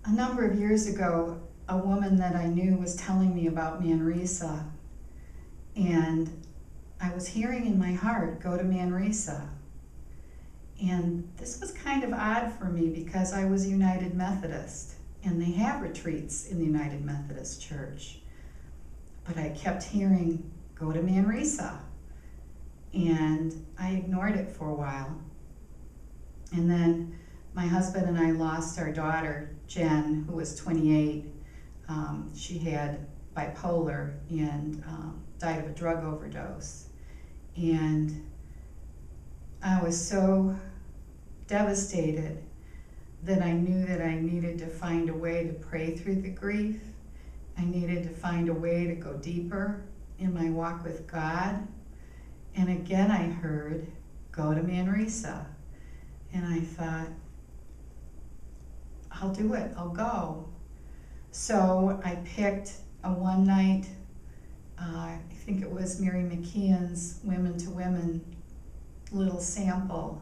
A number of years ago, a woman that I knew was telling me about Manresa, and I was hearing in my heart, go to Manresa. And this was kind of odd for me because I was United Methodist, and they have retreats in the United Methodist Church. But I kept hearing, go to Manresa. And I ignored it for a while. And then my husband and I lost our daughter, Jen, who was 28. She had bipolar and died of a drug overdose. And I was so devastated that I knew that I needed to find a way to pray through the grief. I needed to find a way to go deeper in my walk with God. And again I heard, go to Manresa. And I thought, I'll do it, I'll go. So I picked a one night, I think it was Mary McKeon's Women to Women little sample.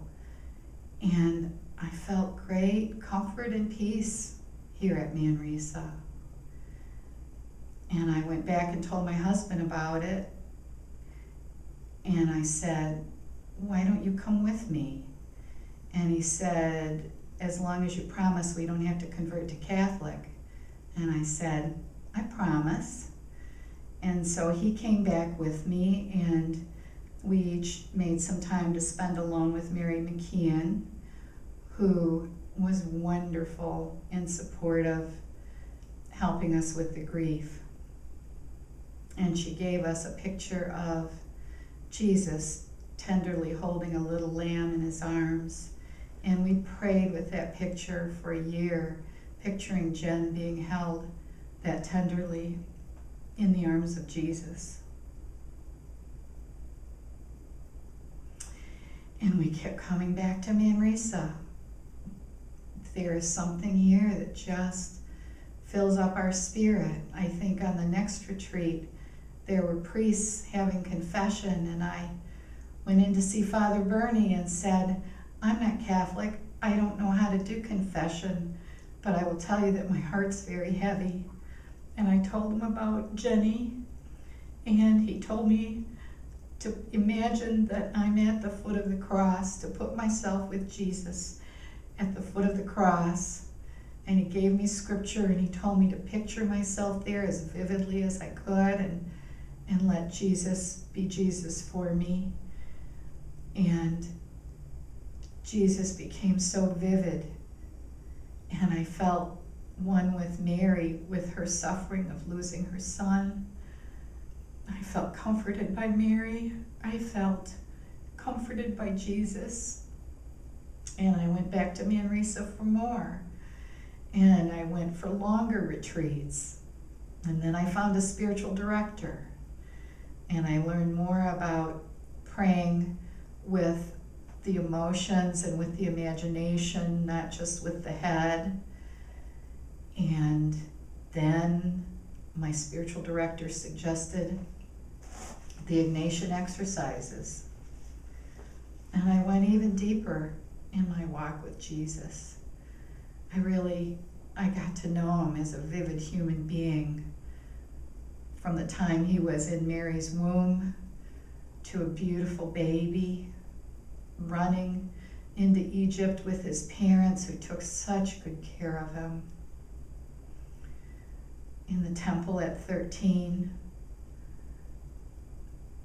And I felt great comfort and peace here at Manresa. And I went back and told my husband about it. And I said, why don't you come with me? And he said, as long as you promise we don't have to convert to Catholic. And I said, I promise. And so he came back with me, and we each made some time to spend alone with Mary McKeon, who was wonderful and supportive, helping us with the grief. And she gave us a picture of Jesus tenderly holding a little lamb in his arms. And we prayed with that picture for a year, picturing Jen being held that tenderly in the arms of Jesus. And we kept coming back to Manresa. There is something here that just fills up our spirit. I think on the next retreat, there were priests having confession, and I went in to see Father Bernie and said, I'm not Catholic, I don't know how to do confession, but I will tell you that my heart's very heavy. And I told him about Jenny, and he told me to imagine that I'm at the foot of the cross, to put myself with Jesus at the foot of the cross. And he gave me scripture, and he told me to picture myself there as vividly as I could, and let Jesus be Jesus for me. And Jesus became so vivid, and I felt one with Mary with her suffering of losing her son. I felt comforted by Mary. I felt comforted by Jesus. And I went back to Manresa for more. And I went for longer retreats. And then I found a spiritual director. And I learned more about praying with the emotions and with the imagination, not just with the head. And then my spiritual director suggested the Ignatian exercises. And I went even deeper in my walk with Jesus. I got to know him as a vivid human being, from the time he was in Mary's womb to a beautiful baby running into Egypt with his parents who took such good care of him. In the temple at 13,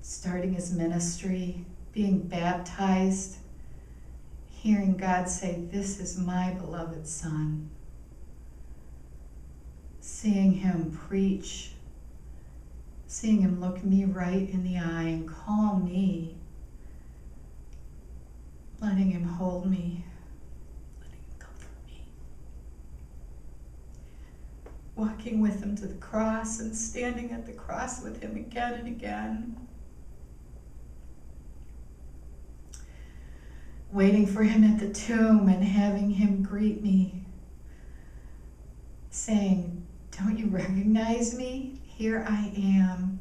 starting his ministry, being baptized, hearing God say, this is my beloved Son. Seeing him preach, seeing him look me right in the eye and call me, letting him hold me, letting him comfort me. Walking with him to the cross and standing at the cross with him again and again. Waiting for him at the tomb and having him greet me, saying, don't you recognize me? Here I am.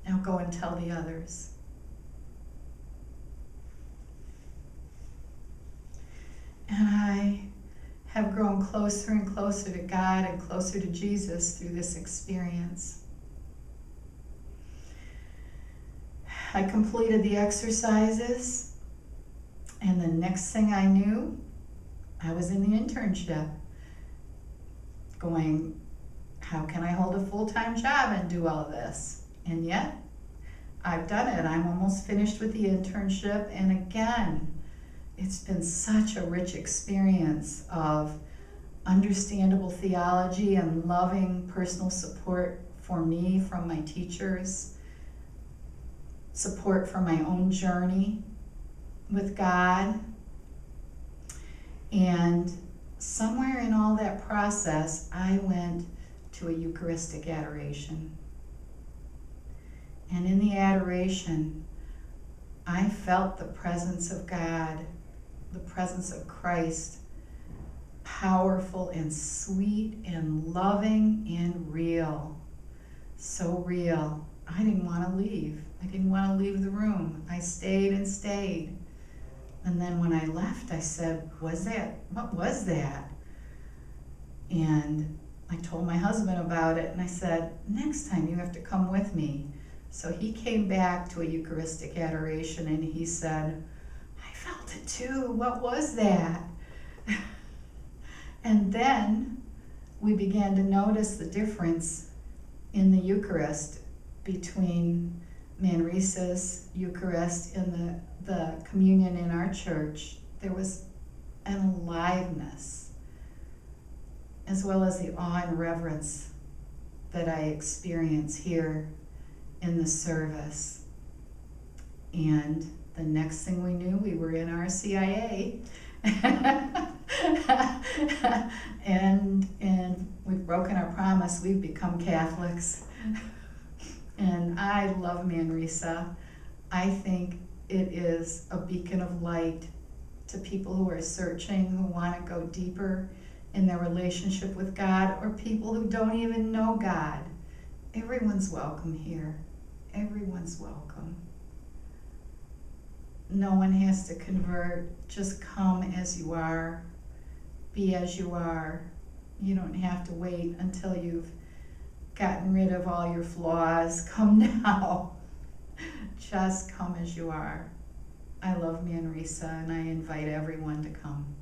Now go and tell the others. And I have grown closer and closer to God and closer to Jesus through this experience. I completed the exercises, and the next thing I knew, I was in the internship, going, how can I hold a full-time job and do all of this? And yet, I've done it. I'm almost finished with the internship, and again, it's been such a rich experience of understandable theology and loving personal support for me from my teachers, support for my own journey with God. And somewhere in all that process, I went to a Eucharistic adoration. And in the adoration, I felt the presence of God, the presence of Christ, powerful and sweet and loving and real. So real. I didn't want to leave. I didn't want to leave the room. I stayed and stayed. And then when I left, I said, what was that? And I told my husband about it, and I said, next time you have to come with me. So he came back to a Eucharistic adoration, and he said, I felt it too. What was that? And then we began to notice the difference in the Eucharist between Manresa's Eucharist and the communion in our church. There was an aliveness, as well as the awe and reverence that I experience here in the service. And the next thing we knew, we were in RCIA. and we've broken our promise. We've become Catholics. And I love Manresa. I think it is a beacon of light to people who are searching, who want to go deeper in their relationship with God, or people who don't even know God. Everyone's welcome here. Everyone's welcome. No one has to convert. Just come as you are. Be as you are. You don't have to wait until you've gotten rid of all your flaws. Come now. Just come as you are. I love Manresa, and I invite everyone to come.